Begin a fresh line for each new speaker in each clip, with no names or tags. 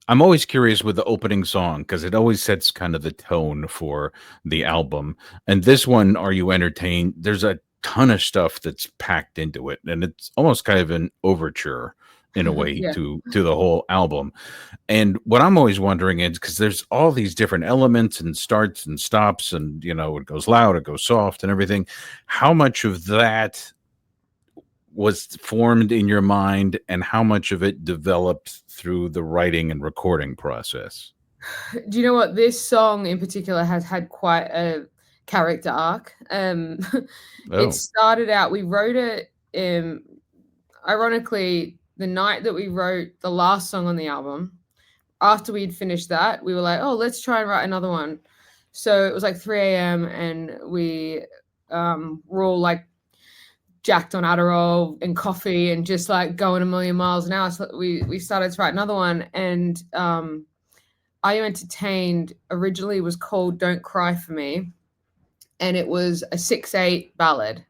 I'm always curious with the opening song because it always sets kind of the tone for the album. And this one, Are You Entertained? There's a ton of stuff that's packed into it, and it's almost kind of an overture in a way
Yeah.
to the whole album. And what I'm always wondering is because there's all these different elements and starts and stops, and it goes loud, it goes soft, and everything. How much of that was formed in your mind, and how much of it developed through the writing and recording process?
Do you know what? This song in particular has had quite a character arc. It
Oh.
started out, we wrote it, ironically, the night that we wrote the last song on the album. After we'd finished that, we were like, oh, let's try and write another one. So it was like 3 a.m. and we were all like jacked on Adderall and coffee and just like going a million miles an hour. So we started to write another one. And Are You Entertained originally was called Don't Cry For Me. And it was a 6/8 ballad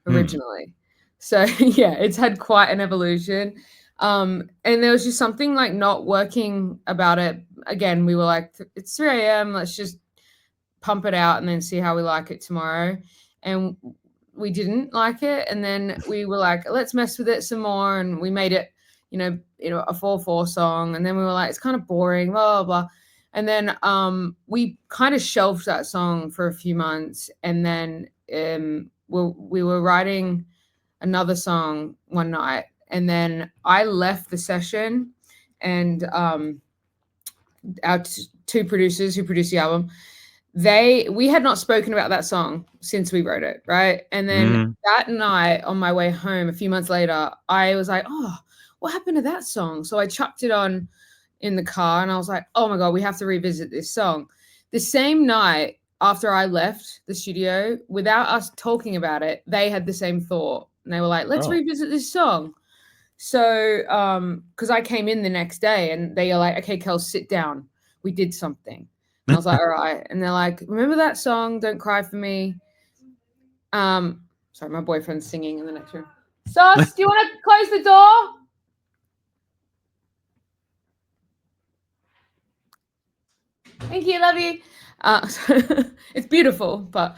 Hmm.
originally. So yeah, it's had quite an evolution. And there was just something like not working about it. Again, we were like, it's 3 a.m. Let's just pump it out and then see how we like it tomorrow. And we didn't like it. And then we were like, let's mess with it some more. And we made it, a 4/4 song. And then we were like, it's kind of boring, blah, blah, blah. And then we kind of shelved that song for a few months. And then we were writing another song one night. And then I left the session, and our two producers who produced the album, we had not spoken about that song since we wrote it, right? And then
Mm.
that night on my way home a few months later, I was like, oh, what happened to that song? So I chucked it on in the car and I was like, oh my God, we have to revisit this song. The same night after I left the studio, without us talking about it, they had the same thought. And they were like, let's
Oh.
revisit this song. So, because I came in the next day and they are like, okay, Kel, sit down. We did something. And I was like, all right. And they're like, remember that song, Don't Cry For Me? Sorry, my boyfriend's singing in the next room. Sus, do you want to close the door? Thank you, love you. It's beautiful, but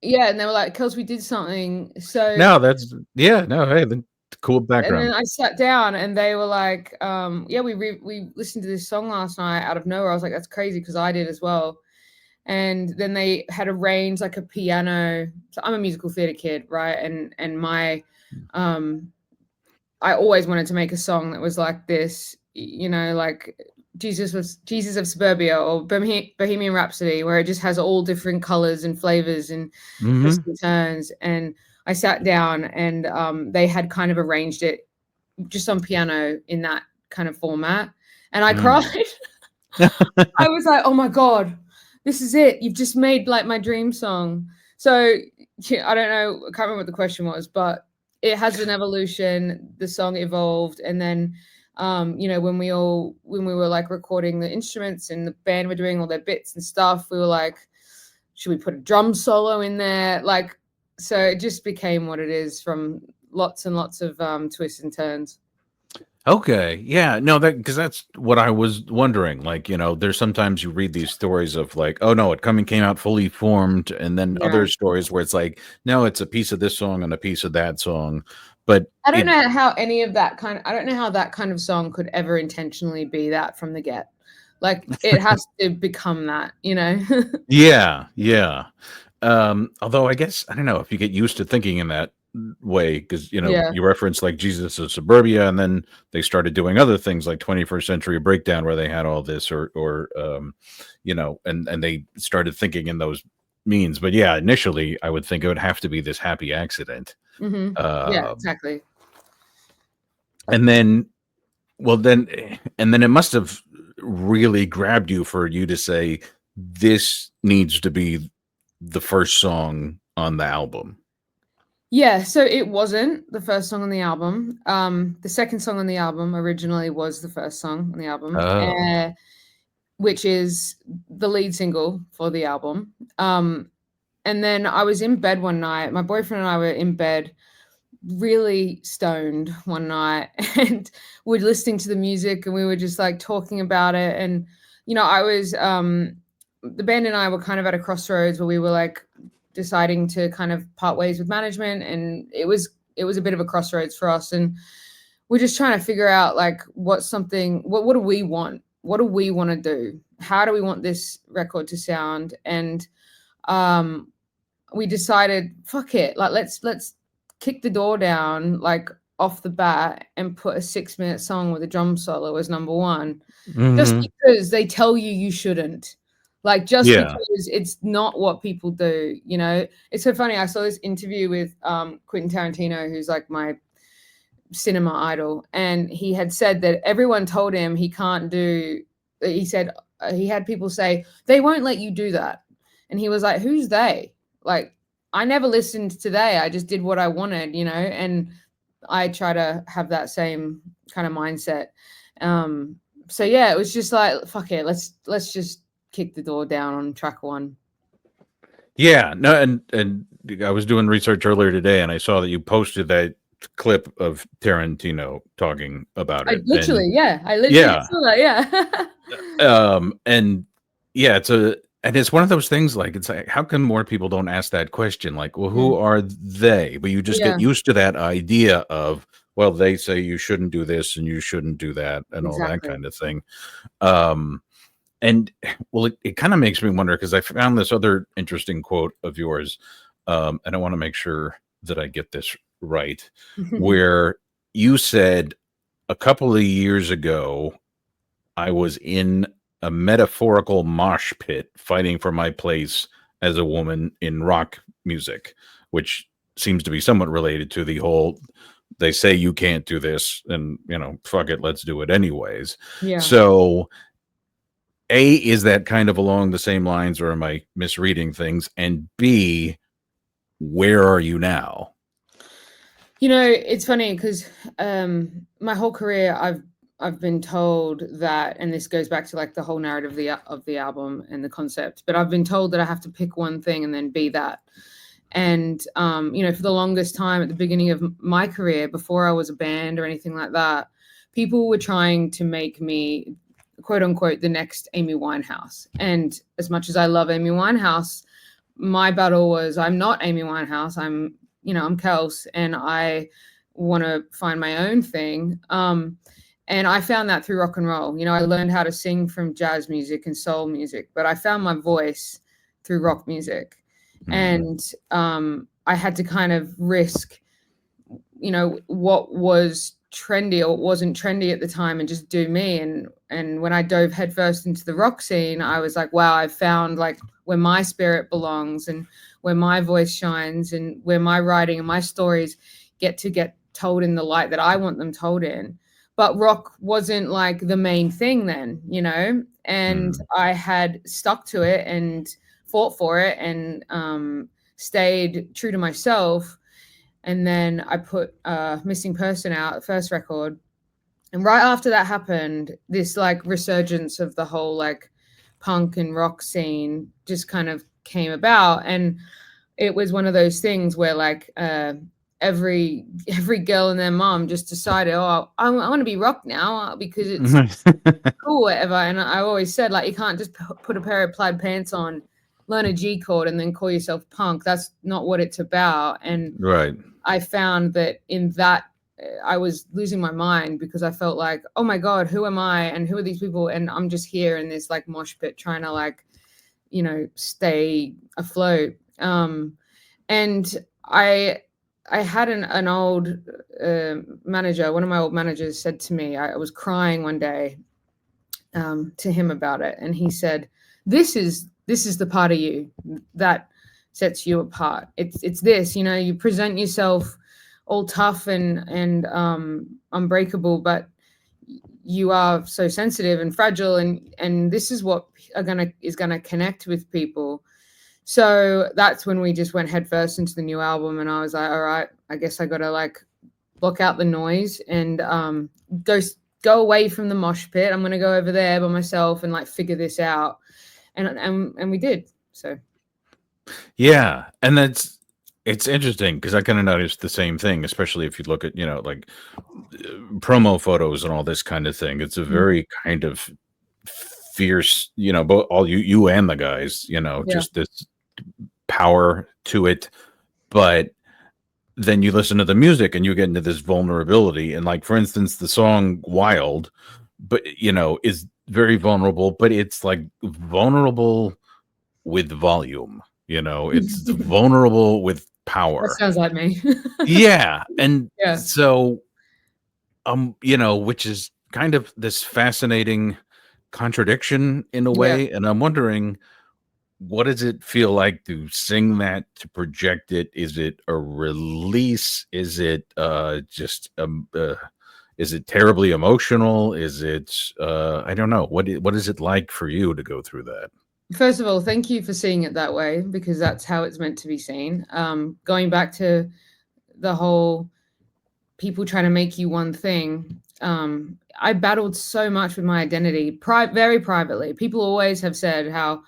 yeah, and they were like, Kels, we did something. So
No, yeah, no, hey, the cool
and
background.
then I sat down and they were like, yeah, we listened to this song last night out of nowhere. I was like, that's crazy because I did as well. And then they had arranged like a piano. So I'm a musical theater kid, right? And my I always wanted to make a song that was like this, like Jesus of Suburbia or Bohemian Rhapsody, where it just has all different colors and flavors and twists
Mhm.
and turns. And I sat down and they had kind of arranged it just on piano in that kind of format. And I cried.
Mm.
I was like, oh my God, this is it. You've just made like my dream song. So yeah, I don't know, I can't remember what the question was, but it has an evolution. The song evolved. And then when we were like recording the instruments and the band were doing all their bits and stuff, we were like, should we put a drum solo in there? Like, so it just became what it is from lots and lots of twists and turns.
Okay, yeah, no, because that's what I was wondering, like, there's sometimes you read these stories of like, "Oh, no, it came out fully formed," and then
Yeah.
other stories where it's like, "No, it's a piece of this song and a piece of that song," but
I don't
it
know how any of that kind I don't know how that kind of song could ever intentionally be that from the get. Like, it has to become that, you know?
Yeah, yeah. Although I guess I don't know if you get used to thinking in that way because
Yeah.
you reference like Jesus of Suburbia, and then they started doing other things like 21st Century Breakdown, where they had all this, and they started thinking in those means. But yeah, initially I would think it would have to be this happy accident,
Mhm. Yeah,
uh,
exactly.
and then and then it must have really grabbed you for you to say this needs to be the first song on the album.
Yeah, so it wasn't the first song on the album. The second song on the album originally was the first song on the album,
Oh.
which is the lead single for the album. And then I was in bed one night, my boyfriend and I were in bed really stoned one night and we're listening to the music and we were just like talking about it. And, I was, the band and I were kind of at a crossroads where we were like deciding to kind of part ways with management. And it was a bit of a crossroads for us. And we're just trying to figure out like what do we want? What do we want to do? How do we want this record to sound? And we decided, fuck it, like let's kick the door down like off the bat and put a 6-minute song with a drum solo as number one, just because they tell you shouldn't. Like just because it's not what people do, It's so funny. I saw this interview with Quentin Tarantino, who's like my cinema idol, and he had said that everyone told him he can't do. He said he had people say they won't let you do that, and he was like, "Who's they?" Like, I never listened to they. I just did what I wanted, and I try to have that same kind of mindset. So yeah, it was just like, fuck it, let's just kick the door down on track one.
Yeah, no, and I was doing research earlier today, and I saw that you posted that clip of Tarantino talking about it.
I literally saw that, yeah.
And yeah, it's one of those things, like, it's like, how come more people don't ask that question? Like, well, who are they? But you just get used to that idea of, well, they say you shouldn't do this and you shouldn't do that and all that kind of thing. And well, it kind of makes me wonder, because I found this other interesting quote of yours, and I want to make sure that I get this right, where you said, a couple of years ago, I was in a metaphorical mosh pit fighting for my place as a woman in rock music, which seems to be somewhat related to the whole, they say you can't do this and, fuck it, let's do it anyways.
Yeah.
So A, is that kind of along the same lines, or am I misreading things? And B, where are you now?
It's funny because my whole career I've been told that, and this goes back to like the whole narrative of the album and the concept, but I've been told that I have to pick one thing and then be that. And for the longest time at the beginning of my career, before I was a band or anything like that, people were trying to make me, quote unquote, the next Amy Winehouse. And as much as I love Amy Winehouse, my battle was, I'm not Amy Winehouse. I'm Kels, and I want to find my own thing. And I found that through rock and roll. I learned how to sing from jazz music and soul music, but I found my voice through rock music. And I had to kind of risk, what was trendy or what wasn't trendy at the time, and just do me. And when I dove headfirst into the rock scene, I was like, wow, I found like where my spirit belongs and where my voice shines and where my writing and my stories get told in the light that I want them told in. But rock wasn't like the main thing then, and I had stuck to it and fought for it and stayed true to myself. And then I put Missing Person out, the first record. And right after that happened, this like resurgence of the whole like punk and rock scene just kind of came about. And it was one of those things where like every girl and their mom just decided, oh, I want to be rock now because it's cool, whatever. And I always said, like, you can't just put a pair of plaid pants on, learn a G chord, and then call yourself punk. That's not what it's about. And
right.
I found that in that I was losing my mind because I felt like, oh my God, who am I? And who are these people? And I'm just here in this like mosh pit trying to like, stay afloat. And I had an old manager, one of my old managers said to me, I was crying one day to him about it. And he said, this is the part of you that sets you apart. It's this, you present yourself all tough and unbreakable, but you are so sensitive and fragile, and this is what is gonna connect with people. So that's when we just went headfirst into the new album, and I was like, all right, I guess I gotta like block out the noise and go away from the mosh pit. I'm gonna go over there by myself and like figure this out, and we did. So
yeah, and It's interesting because I kind of noticed the same thing, especially if you look at, like promo photos and all this kind of thing. It's a
Mm.
very kind of fierce, both all you and the guys,
Yeah.
just this power to it. But then you listen to the music and you get into this vulnerability. And like, for instance, the song Wild, but is very vulnerable, but it's like vulnerable with volume, it's vulnerable with
That
power.
sounds like me.
Yeah. And
Yeah.
so, which is kind of this fascinating contradiction in a
Yeah.
way. And I'm wondering, what does it feel like to sing that, to project it? Is it a release? Is it just is it terribly emotional? Is it I don't know. What is it like for you to go through that?
First of all, thank you for seeing it that way because that's how it's meant to be seen. Going back to the whole people trying to make you one thing. I battled so much with my identity, very privately. People always have said how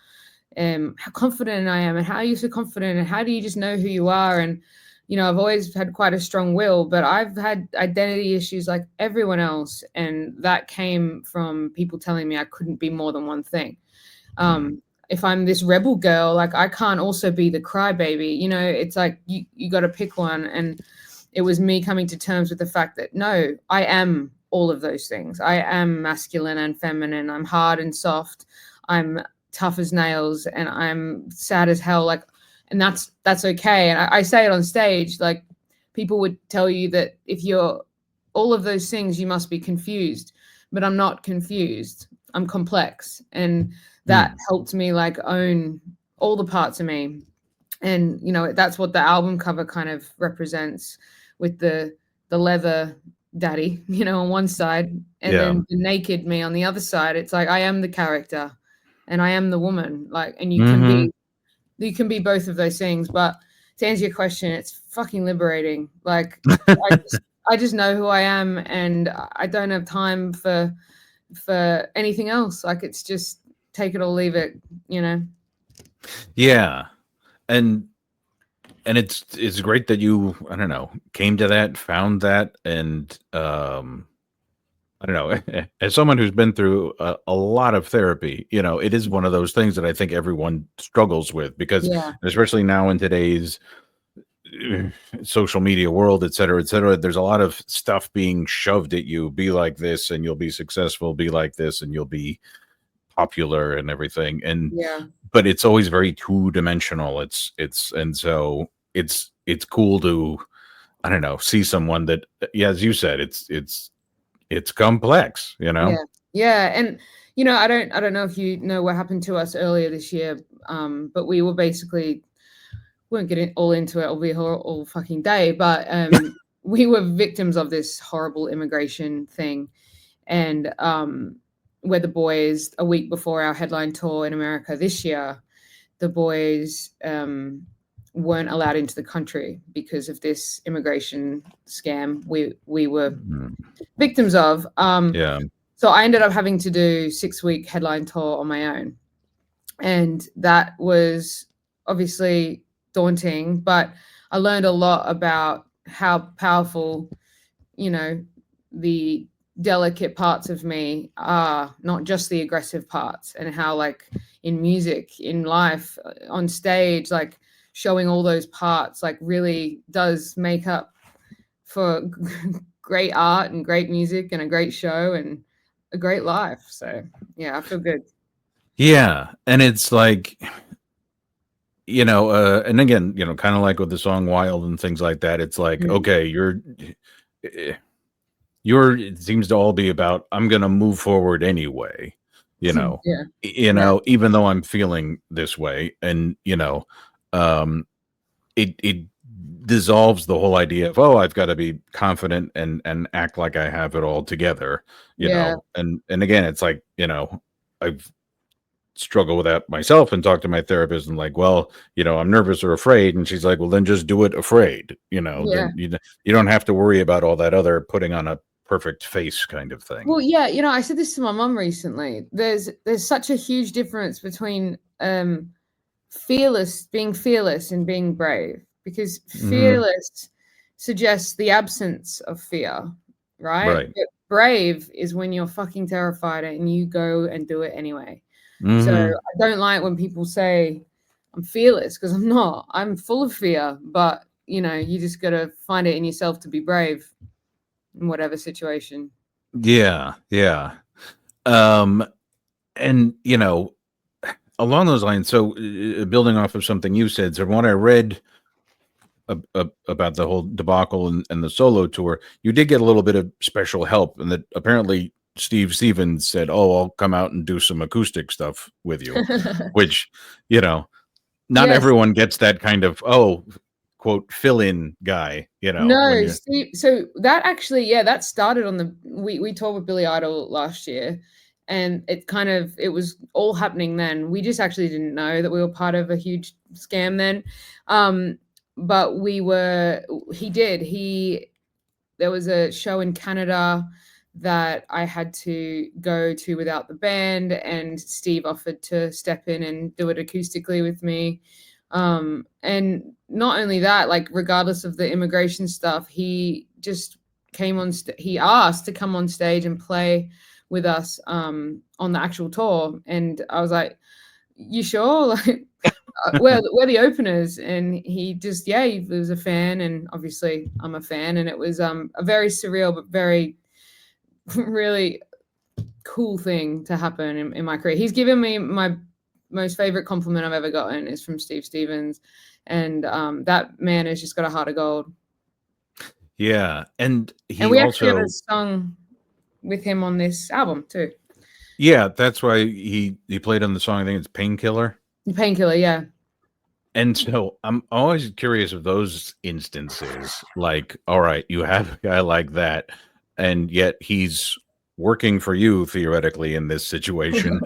confident I am, and how are you so confident, and how do you just know who you are? And I've always had quite a strong will, but I've had identity issues like everyone else, and that came from people telling me I couldn't be more than one thing.
Mm.
If I'm this rebel girl, like I can't also be the crybaby. It's like you got to pick one, and it was me coming to terms with the fact that no, I am all of those things. I am masculine and feminine. I'm hard and soft. I'm tough as nails, and I'm sad as hell. Like, and that's okay. And I say it on stage. Like, people would tell you that if you're all of those things, you must be confused. But I'm not confused. I'm complex, and that
Mm.
helped me like own all the parts of me. And that's what the album cover kind of represents, with the leather daddy, on one side, and
Yeah.
then the naked me on the other side. It's like I am the character and I am the woman, like, and
Hmm.
you can be both of those things. But to answer your question, it's fucking liberating. Like, i just, I just know who I am, and I don't have time for anything else. Like, it's just take it or leave it.
Yeah. And it's great that you, I don't know, came to that, found that, and I don't know. As someone who's been through a lot of therapy, it is one of those things that I think everyone struggles with because,
Yeah.
especially now in today's uh, social media world, et cetera, there's a lot of stuff being shoved at you. Be like this and you'll be successful. Be like this and you'll be popular and everything. And
Yeah.
but it's always very two dimensional. And so it's cool to, I don't know, see someone that, yeah, as you said, it's complex,
Yeah. Yeah. And I don't know if you know what happened to us earlier this year. But we were basically, won't get it all into it, it'll be all fucking day, but we were victims of this horrible immigration thing. And where the boys, a week before our headline tour in America this year, the boys weren't allowed into the country because of this immigration scam we were
Mhm.
victims of.
Yeah.
So I ended up having to do 6-week headline tour on my own. And that was obviously daunting, but I learned a lot about how powerful, you know, the delicate parts of me are, not just the aggressive parts, and how, like, in music, in life, on stage, like, showing all those parts, like, really does make up for great art and great music and a great show and a great life. So yeah, I feel good.
Yeah. And it's like, and again, kind of like with the song Wild and things like that, it's like,
Mm.
okay, eh, it seems to all be about, I'm going to move forward anyway, you know,
Yeah, yeah,
even though I'm feeling this way. And, um, it dissolves the whole idea of, oh, I've got to be confident and act like I have it all together,
yeah,
and again, it's like, I've struggled with that myself and talked to my therapist and like, well, I'm nervous or afraid, and she's like, well, then just do it afraid,
yeah.
then you don't have to worry about all that other putting on a perfect face kind of thing.
Well, yeah, I said this to my mum recently. There's such a huge difference between being fearless and being brave. because
Hmm.
fearless suggests the absence of fear, right?
Right.
But brave is when you're fucking terrified and you go and do it anyway. So
Hmm.
I don't like when people say I'm fearless because I'm not. I'm full of fear, but you just got to find it in yourself to be brave in whatever situation.
Yeah. Yeah. Um, and along those lines, so building off of something you said, so when I read about the whole debacle and the solo tour, you did get a little bit of special help, and that apparently Steve Stevens said, "Oh, I'll come out and do some acoustic stuff with you," which you know, not
Yes.
everyone gets that kind of quote fill in guy. When
No,
you're
Steve. So that actually, yeah, that started on the we toured with Billy Idol last year, and it was all happening then. We just actually didn't know that we were part of a huge scam then. Um, but he did. There was a show in Canada that I had to go to without the band, and Steve offered to step in and do it acoustically with me. And not only that, like regardless of the immigration stuff, he just he asked to come on stage and play with us on the actual tour, and I was like, "You sure?" Like, we're the openers, and he just he was a fan, and obviously I'm a fan, and it was a very surreal but very really cool thing to happen in my career. He's given me my most favorite compliment I've ever gotten is from Steve Stevens, and that man has just got a heart of gold.
yeah, and
And
he
we actually have a
also
song with him on this album too.
yeah, that's why he played on the song. I think it's Painkiller.
Painkiller, yeah.
And so I'm always curious of those instances. Like, all right, you have a guy like that, and yet he's working for you theoretically in this situation.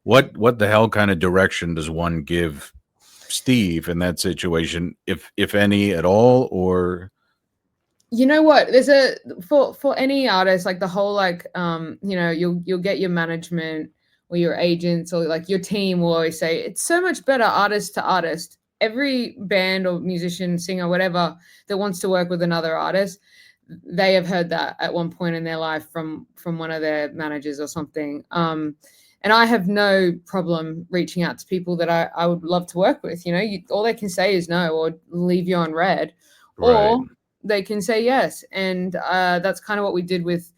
What the hell kind of direction does one give Steve in that situation, if any at all? Or
You know what? There's a for any artist, like the whole you'll get your management or your agents or like your team will always say it's so much better artist to artist. Every band or musician, singer, whatever that wants to work with another artist, they have heard that at one point in their life from one of their managers or something. And I have no problem reaching out to people that I would love to work with. All they can say is no or leave you on red,
right,
or they can say yes. And that's kind of what we did with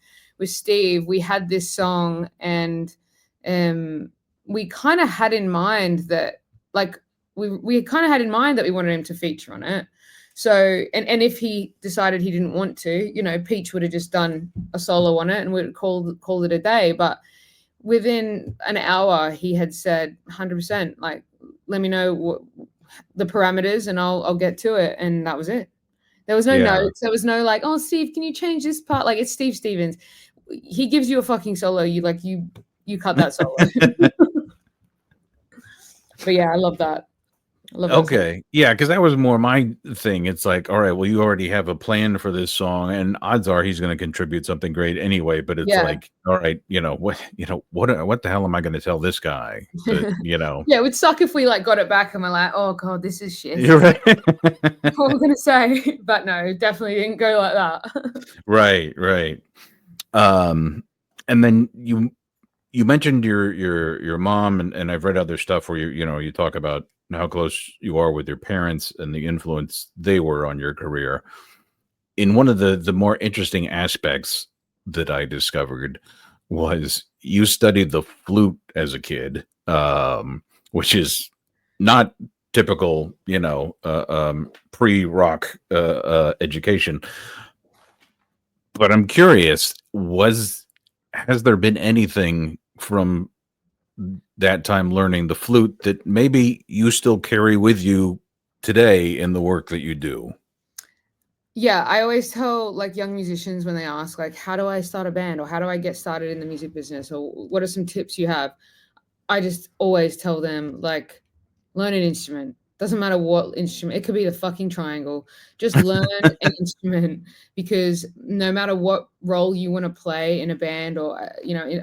Steve. We had this song, and we kind of had in mind that like we kind of had in mind that we wanted him to feature on it. So and if he decided he didn't want to, Peach would have just done a solo on it and we'd call it a day. But within an hour, he had said 100%, like, let me know the parameters and I'll get to it. And that was it. There was no
yeah.
notes. There was no like, "Oh, Steve, can you change this part?" Like, it's Steve Stevens. He gives you a fucking solo. You cut that solo. But yeah, I love that. I love that song.
Okay. Yeah, because that was more my thing. It's like, all right, well, you already have a plan for this song, and odds are he's going to contribute something great anyway. But it's
Yeah.
like, all right, what the hell am I going to tell this guy that,
Yeah, it would suck if we like got it back and we're like, "Oh god, this is shit."
you're right.
What we're gonna say? But no, definitely didn't go like that.
Right, right. Um, and then you mentioned your mom, and I've read other stuff where you talk about how close you are with your parents and the influence they were on your career. In one of the more interesting aspects that I discovered was you studied the flute as a kid, which is not typical, pre-rock education. But I'm curious, was has there been anything from that time learning the flute that maybe you still carry with you today in the work that you do?
Yeah, I always tell like young musicians when they ask like, "How do I start a band?" or "How do I get started in the music business?" or "What are some tips you have?" I just always tell them like, learn an instrument. Doesn't matter what instrument. It could be the fucking triangle. Just learn an instrument, because no matter what role you want to play in a band or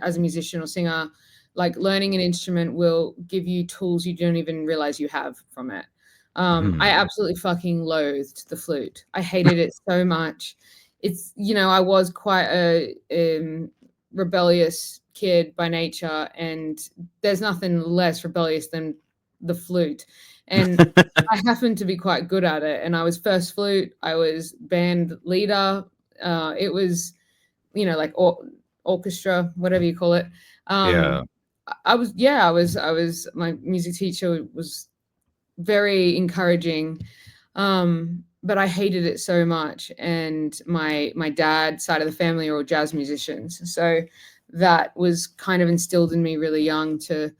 as a musician or singer, like learning an instrument will give you tools you don't even realize you have from it. I absolutely fucking loathed the flute. I hated it so much. It's, I was quite a rebellious kid by nature, and there's nothing less rebellious than the flute. And I happened to be quite good at it. And I was first flute. I was band leader. It was, like orchestra, whatever you call it.
Yeah.
My music teacher was very encouraging. But I hated it so much. And my dad's side of the family are all jazz musicians. So that was kind of instilled in me really young to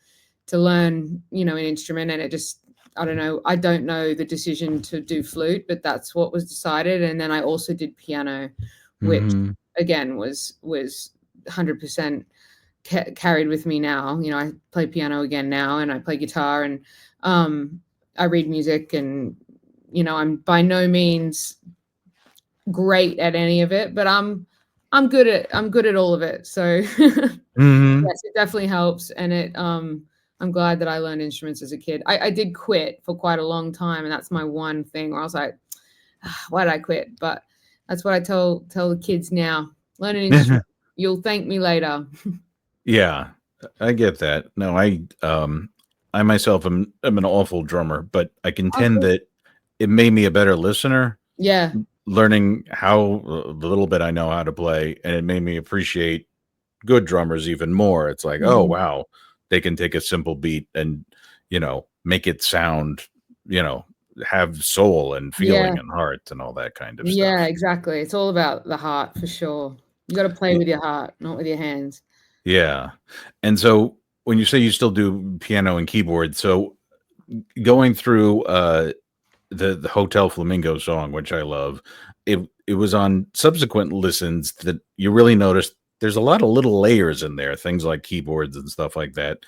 learn, an instrument. And it just, I don't know. I don't know the decision to do flute, but that's what was decided. And then I also did piano, which again was 100% carried with me now. I play piano again now, and I play guitar, and I read music, and I'm by no means great at any of it, but I'm good at all of it. So yes, it definitely helps. And I'm glad that I learned instruments as a kid. I did quit for quite a long time, and that's my one thing where I was like, why did I quit? But that's what I tell the kids now. Learn an instrument. You'll thank me later.
Yeah, I get that. No, I myself am an awful drummer, but I contend that it made me a better listener.
Yeah.
Learning how the little bit I know how to play, and it made me appreciate good drummers even more. It's like, oh wow, they can take a simple beat and make it sound, have soul and feeling and heart and all that kind of stuff.
Yeah, exactly. It's all about the heart for sure. You got to play with your heart, not with your hands.
Yeah. And so when you say you still do piano and keyboard, so going through the Hotel Flamingo song, which I love, it was on subsequent listens that you really noticed there's a lot of little layers in there, things like keyboards and stuff like that,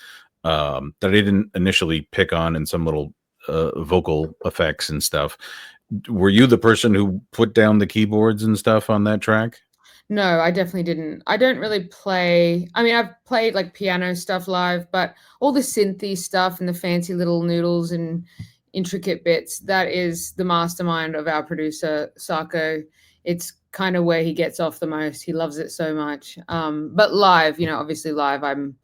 that I didn't initially pick on, in some little vocal effects and stuff. Were you the person who put down the keyboards and stuff on that track?
No, I definitely didn't. I don't really play. I mean, I've played like piano stuff live, but all the synthy stuff and the fancy little noodles and intricate bits, that is the mastermind of our producer, Sarko. It's kind of where he gets off the most. He loves it so much. But live, obviously live, I'm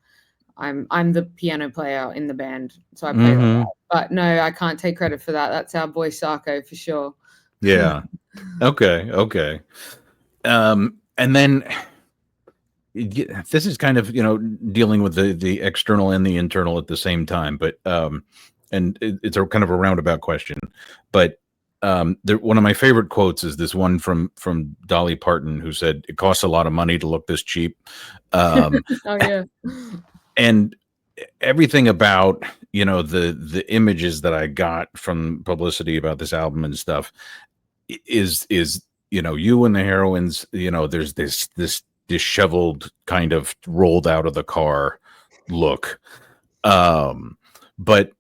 the piano player in the band, so I play live. But no, I can't take credit for that. That's our boy Sarko for sure.
Yeah. Okay. And then this is kind of, dealing with the external and the internal at the same time, but and it's a kind of a roundabout question, but one of my favorite quotes is this one from Dolly Parton, who said, "It costs a lot of money to look this cheap."
Oh yeah.
And everything about, the images that I got from publicity about this album and stuff is you and the Heroines, there's this disheveled kind of rolled out of the car look. But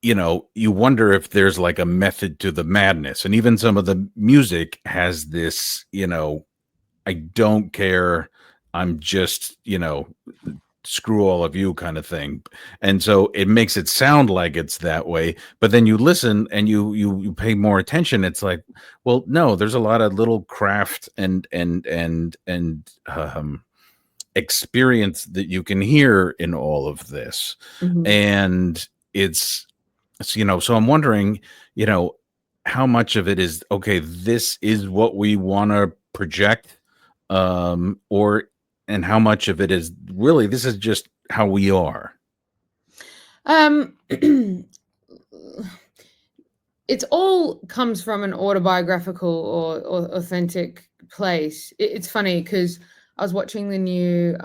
you wonder if there's like a method to the madness, and even some of the music has this, I don't care, I'm just, screw all of you kind of thing. And so it makes it sound like it's that way, but then you listen and you pay more attention. It's like, well, no, there's a lot of little craft and experience that you can hear in all of this. And it's so I'm wondering, how much of it is, okay, this is what we want to project, and how much of it is really, this is just how we are.
It all comes from an autobiographical or authentic place. It's funny because I was watching the new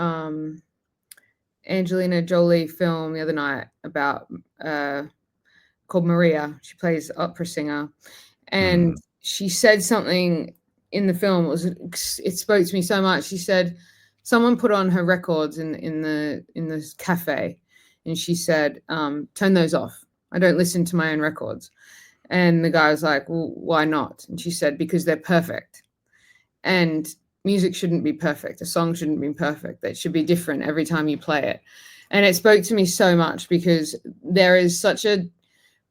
Angelina Jolie film the other night about called Maria. She plays opera singer, and she said something in the film. It spoke to me so much. She said someone put on her records in the cafe, and she said, "Turn those off. I don't listen to my own records." And the guy was like, "Well, why not?" And she said, "Because they're perfect. And music shouldn't be perfect. A song shouldn't be perfect. It should be different every time you play it." And it spoke to me so much because there is such a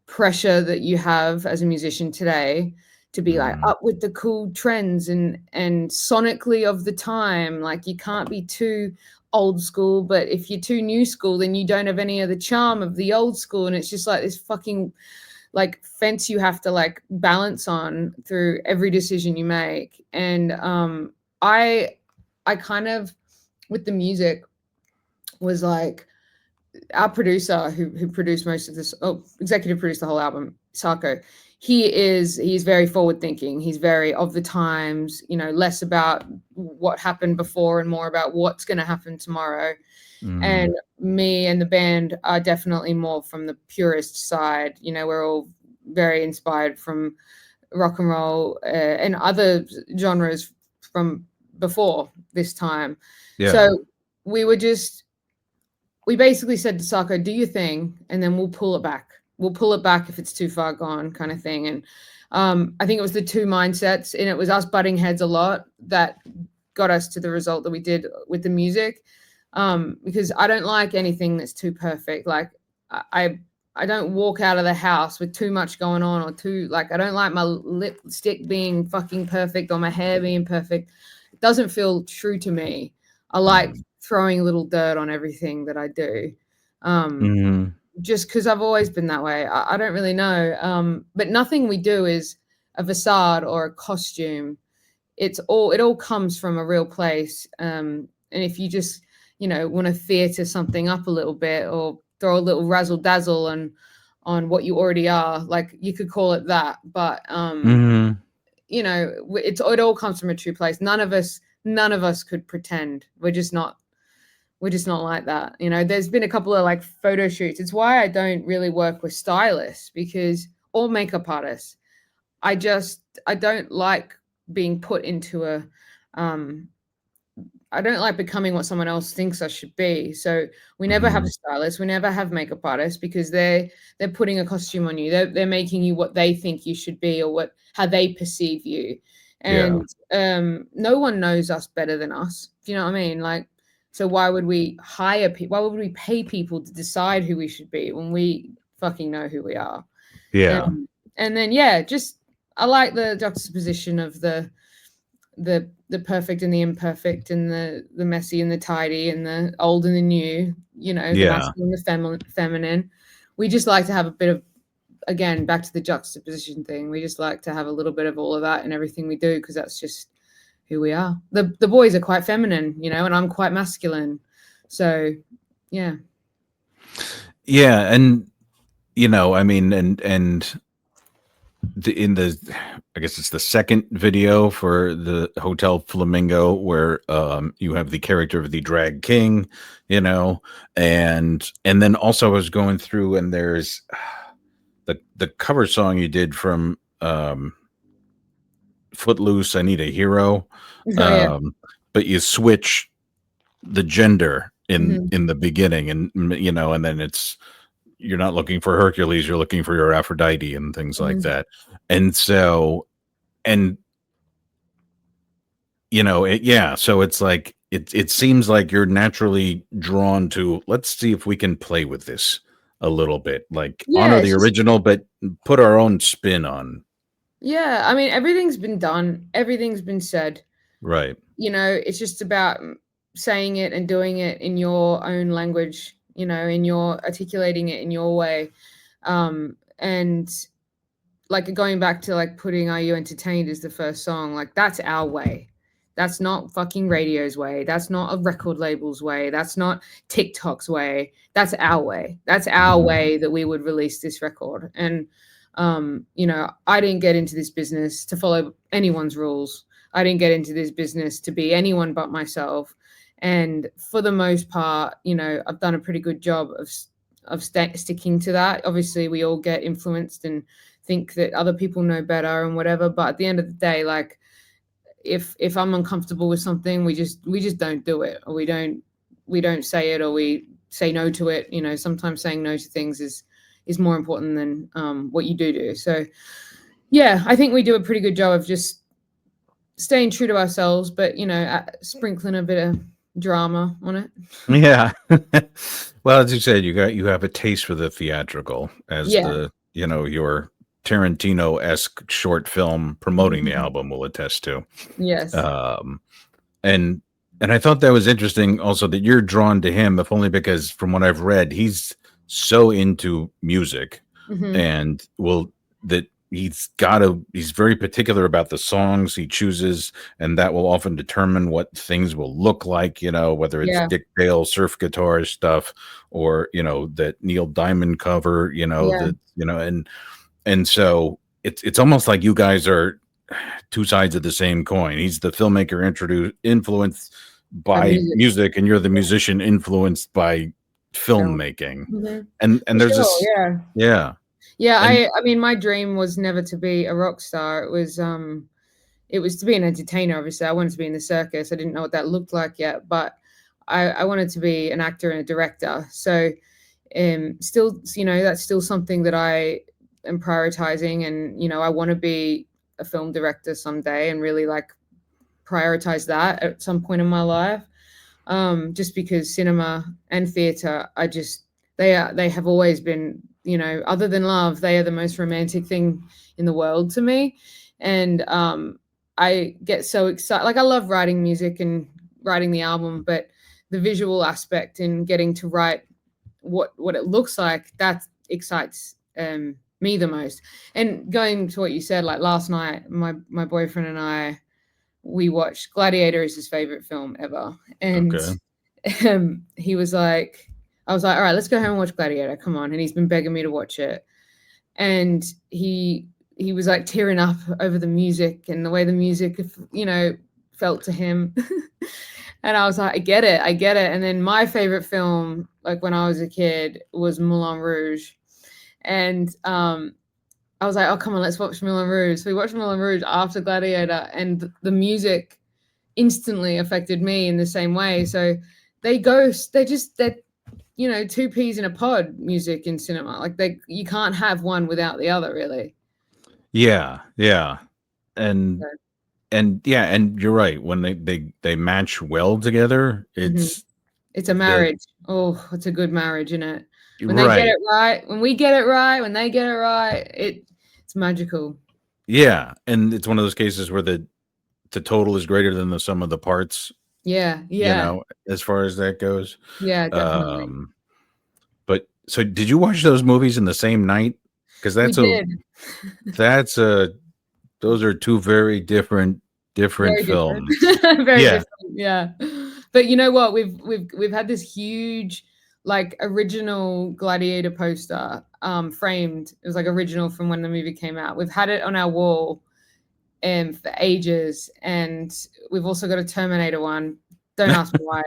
pressure that you have as a musician today to be like
Mm.
up with the cool trends and sonically of the time. Like you can't be too old school, but if you're too new school, then you don't have any of the charm of the old school. And it's just like this fucking like fence you have to like balance on through every decision you make. And I kind of with the music was like our producer who produced most of this, executive produced the whole album, Sarko. He's very forward thinking. He's very of the times, you know, less about what happened before and more about what's going to happen tomorrow.
Mm.
And me and the band are definitely more from the purist side. You know, we're all very inspired from rock and roll and other genres from before this time.
Yeah.
So we were just we basically said to Sako, do your thing, and then we'll pull it back. We'll pull it back if it's too far gone, kind of thing. And I think it was the two mindsets, and it was us butting heads a lot that got us to the result that we did with the music. Because I don't like anything that's too perfect. Like I don't walk out of the house with too much going on or too like I don't like my lipstick being fucking perfect or my hair being perfect. It doesn't feel true to me. I like throwing a little dirt on everything that I do.
Mm.
Just because I've always been that way. I don't really know. But nothing we do is a facade or a costume. It all comes from a real place. And if you just, you know, want to theater something up a little bit or throw a little razzle dazzle on what you already are, like you could call it that. But
Mm.
you know, it all comes from a true place. None of us could pretend. We're just not like that. You know, there's been a couple of like photo shoots. It's why I don't really work with stylists because or makeup artists. I don't like being put into a I don't like becoming what someone else thinks I should be. So we never have a
Mm.
stylist. We never have makeup artists because they're putting a costume on you. They're making you what they think you should be or how they perceive you.
Yeah.
And no one knows us better than us. Do you know what I mean? Like, so why would we hire people? Why would we pay people to decide who we should be when we fucking know who we are?
Yeah.
And then yeah, just I like the juxtaposition of the perfect and the imperfect and the messy and the tidy and the old and the new, you know, the
Yeah.
masculine, the feminine. We just like to have a bit of, again, back to the juxtaposition thing. We just like to have a little bit of all of that in everything we do because that's just who we are. The boys are quite feminine, you know, and I'm quite masculine. So, yeah.
Yeah, and you know, I mean, and in the I guess it's the second video for the Hotel Flamingo where you have the character of the drag king, you know, and then also I was going through and there's the cover song you did from Footloose, I Need a Hero.
Oh, yeah.
But you switch the gender
Mhm.
in the beginning and you know, and then it's you're not looking for Hercules, you're looking for your Aphrodite and things like
Mhm.
that. And so, and you know, so it's like it seems like you're naturally drawn to let's see if we can play with this a little bit. Like
Yeah,
honor the
it's just
original, but put our own spin on.
yeah, I mean, everything's been done. Everything's been said.
Right.
You know, it's just about saying it and doing it in your own language, you know, in your articulating it in your way. And like going back to like putting Are You Entertained as the first song, like that's our way. That's not fucking radio's way. That's not a record label's way. That's not TikTok's way. That's our way. That's our
Mhm.
way that we would release this record. And you know, I didn't get into this business to follow anyone's rules. I didn't get into this business to be anyone but myself. And for the most part, you know, I've done a pretty good job of sticking to that. Obviously, we all get influenced and think that other people know better and whatever. But at the end of the day, like if I'm uncomfortable with something, we just don't do it, or we don't say it, or we say no to it. You know, sometimes saying no to things is more important than what you do. So yeah, I think we do a pretty good job of just staying true to ourselves, but you know, sprinkling a bit of drama on it.
Yeah. Well, as you said, you have a taste for the theatrical as
Yeah,
your Tarantino-esque short film promoting the album will attest to.
Yes.
Um, and I thought that was interesting also that you're drawn to him, if only because from what I've read, he's so into music and that he's very particular about the songs he chooses, and that will often determine what things will look like, whether it's
Yeah.
Dick Dale surf guitar stuff or, that Neil Diamond cover,
Yeah.
and so it's almost like you guys are two sides of the same coin. He's the filmmaker influenced
By
by
music.
music, and you're the musician influenced by
Film.
filmmaking.
Mhm.
And
For
there's
sure,
this,
yeah.
yeah,
Yeah,
and
I mean, my dream was never to be a rock star. It was to be an entertainer, obviously. I wanted to be in the circus. I didn't know what that looked like yet, but I wanted to be an actor and a director. So, still, that's still something that I am prioritizing, and, I wanna be a film director someday and really, like, prioritize that at some point in my life. Just because cinema and theater, they have always been, other than love, they are the most romantic thing in the world to me. And I get so excited. Like, I love writing music and writing the album, but the visual aspect and getting to write what it looks like, that excites me the most. And going to what you said, like last night, my boyfriend and I, we watched Gladiator is his favorite film ever. And
okay.
he was like, I was like, all right, let's go home and watch Gladiator. Come on. And he's been begging me to watch it. And he was like tearing up over the music and the way the music, felt to him. And I was like, I get it. I get it. And then my favorite film, like when I was a kid, was Moulin Rouge. And I was like, oh, come on, let's watch Moulin Rouge. So we watched Moulin Rouge after Gladiator, and the music instantly affected me in the same way. So they're two peas in a pod music in cinema. Like, you can't have one without the other, really.
Yeah, yeah. And
So,
yeah, and you're right. When they match well together,
mhm.
it's
It's a
the
marriage. Oh, it's a good marriage, isn't it? When they get
right.
it right, when we get it right, when they get it right, it's magical.
Yeah, and it's one of those cases where the total is greater than the sum of the parts,
Yeah, yeah,
as far as that goes.
yeah, definitely.
Um, but so did you watch those movies in the same night? Because
We did.
that's a those are two very different
Very different.
films.
Very
Yeah,
different, yeah. But you know what? We've had this huge, like, original Gladiator poster, framed. It was, like, original from when the movie came out. We've had it on our wall, for ages, and we've also got a Terminator one. Don't ask me why.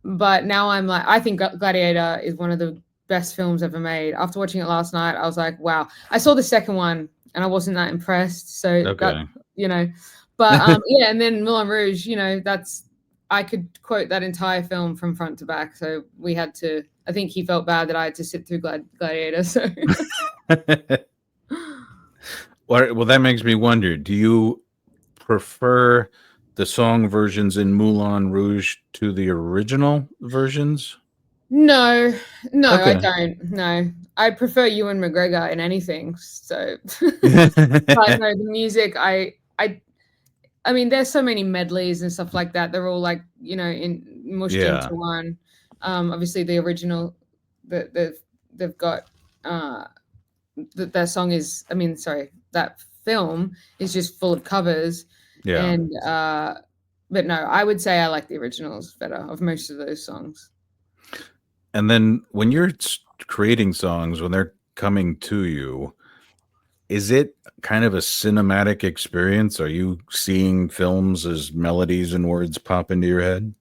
But now I'm like, I think Gladiator is one of the best films ever made. After watching it last night, I was like, wow. I saw the second one and I wasn't that impressed. So that,
okay.
you know, but yeah, and then Moulin Rouge, I could quote that entire film from front to back. So we had to, I think he felt bad that I had to sit through Gladiator. So
Well, that makes me wonder, do you prefer the song versions in Moulin Rouge to the original versions?
no, no, I
Okay.
don't. No, I prefer Ewan McGregor in anything. So, but no, the music, I mean, there's so many medleys and stuff like that. They're all like, mushed into
Yeah.
one. Obviously, the original, they've got that song is. I mean, sorry, that film is just full of covers,
Yeah.
and but no, I would say I like the originals better of most of those songs.
And then when you're creating songs, when they're coming to you, is it kind of a cinematic experience? Are you seeing films as melodies and words pop into your head?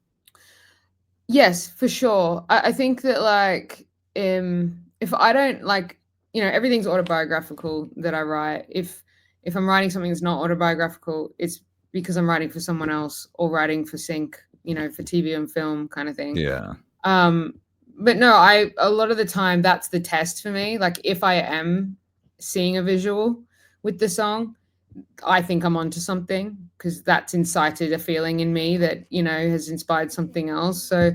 Yes, for sure. I think that, like, if I don't like, everything's autobiographical that I write. If I'm writing something that's not autobiographical, it's because I'm writing for someone else or writing for sync, for TV and film kind of thing.
Yeah.
Um, but no, a lot of the time that's the test for me. Like, if I am seeing a visual with the song, I think I'm onto something because that's incited a feeling in me that, has inspired something else. So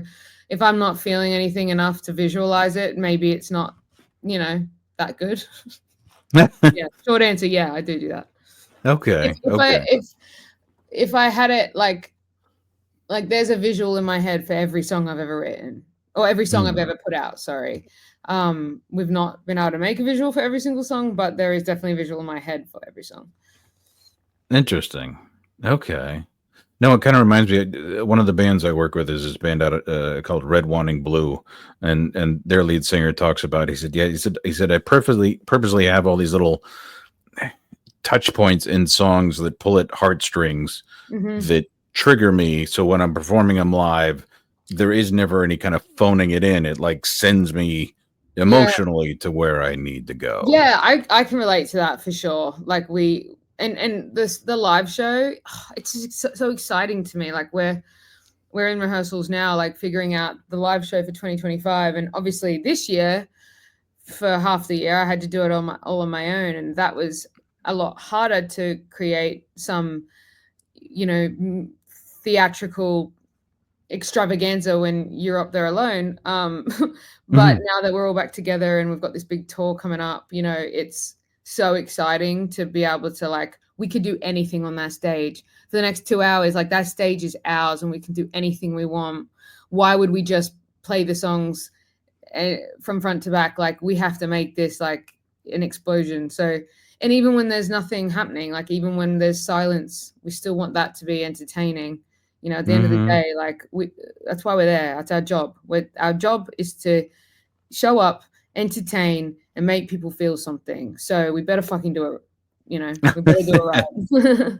if I'm not feeling anything enough to visualize it, maybe it's not, that good. Yeah, short answer, yeah, I do that.
Okay.
If
Okay.
if I had it like there's a visual in my head for every song I've ever written or every song I've
Hmm.
ever put out. Sorry, we've not been able to make a visual for every single song, but there is definitely a visual in my head for every song.
Interesting. Okay. No, it kind of reminds me. One of the bands I work with is this band out called Red Wanting Blue, and their lead singer talks about. He said, "Yeah, he said I purposely have all these little touch points in songs that pull at heartstrings
Mm-hmm.
that trigger me. So when I'm performing them live, there is never any kind of phoning it in. It like sends me
Yeah,
emotionally to where I need to go."
yeah, I can relate to that for sure. Like we and this the live show, it's just so exciting to me. Like we're in rehearsals now, like figuring out the live show for 2025, and obviously this year for half the year I had to do it all on my own, and that was a lot harder to create some, theatrical extravaganza when you're up there alone. But
Hmm.
now that we're all back together and we've got this big tour coming up, it's so exciting to be able to like we could do anything on that stage for the next 2 hours. Like that stage is ours, and we can do anything we want. Why would we just play the songs from front to back? Like we have to make this like an explosion. So, and even when there's nothing happening, like even when there's silence, we still want that to be entertaining. At the end of the
Hmm.
day, like that's why we're there. That's our job. Our job is to show up, entertain, and make people feel something. So we better fucking do it. We better do it right.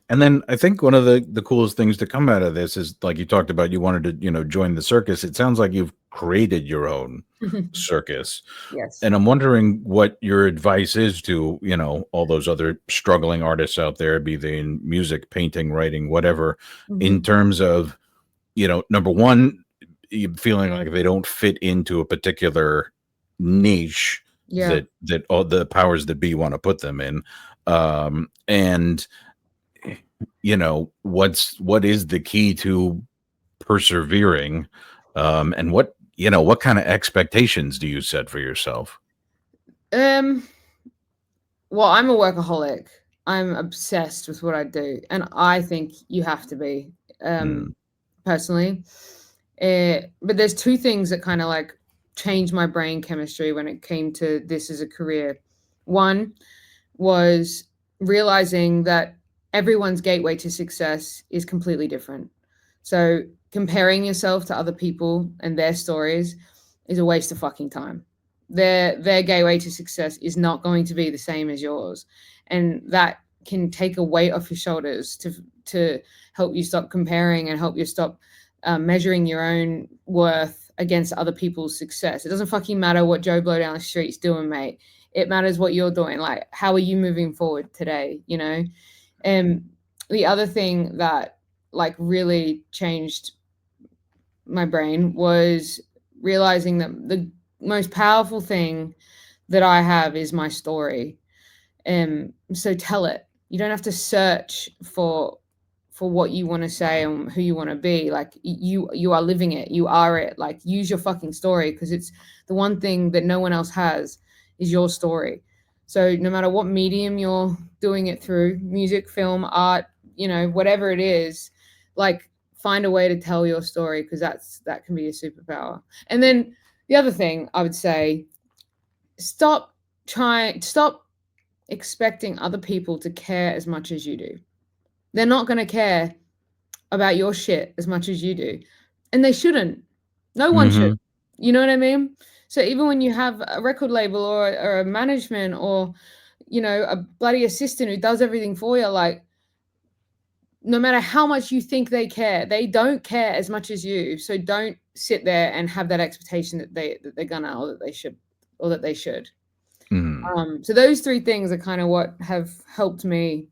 And then I think one of the coolest things to come out of this is like you talked about, you wanted to, join the circus. It sounds like you've created your own circus.
Yes.
And I'm wondering what your advice is to, all those other struggling artists out there, be they in music, painting, writing, whatever, in
Hmm.
terms of, number one, feeling like they don't fit into a particular niche
Yeah.
that all the powers that be want to put them in. And what is the key to persevering, and what kind of expectations do you set for yourself?
Um. Well, I'm a workaholic. I'm obsessed with what I do, and I think you have to be,
Mm,
personally. But there's two things that kind of like changed my brain chemistry when it came to this as a career. One was realizing that everyone's gateway to success is completely different. So comparing yourself to other people and their stories is a waste of fucking time. Their gateway to success is not going to be the same as yours, and that can take a weight off your shoulders to help you stop comparing and help you stop measuring your own worth against other people's success. It doesn't fucking matter what Joe Blow down the street's doing, mate. It matters what you're doing. Like, how are you moving forward today? And the other thing that like really changed my brain was realizing that the most powerful thing that I have is my story. So tell it. You don't have to search for what you want to say and who you want to be. Like you are living it. You are it. Like use your fucking story, because it's the one thing that no one else has is your story. So no matter what medium you're doing it through, music, film, art, whatever it is, like find a way to tell your story, because that can be a superpower. And then the other thing I would say, stop expecting other people to care as much as you do. They're not going to care about your shit as much as you do. And they shouldn't. No one should.
mhm.
You know what I mean? So even when you have a record label or a management or, a bloody assistant who does everything for you, like, no matter how much you think they don't care as much as you. So don't sit there and have that expectation that they're gonna, or that they should, or that they should.
Mhm.
So those three things are kind of what have helped me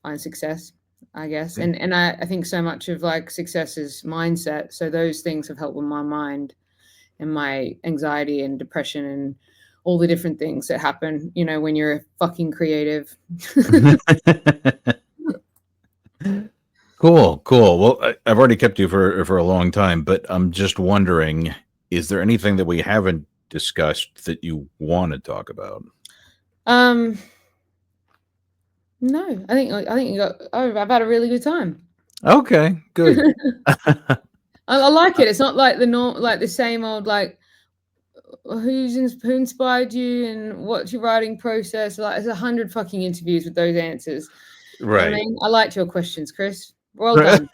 find success, I guess. And I think so much of like success is mindset. So those things have helped with my mind and my anxiety and depression and all the different things that happen, when you're fucking creative.
Cool, cool. Well, I've already kept you for a long time, but I'm just wondering, is there anything that we haven't discussed that you want to talk about?
No, I think I've had a really good time.
Okay, good.
I like it. It's not like the same old like who inspired you and what's your writing process. Like there's 100 fucking interviews with those answers. You know what I
Right.
mean? I liked your questions, Chris. Well done.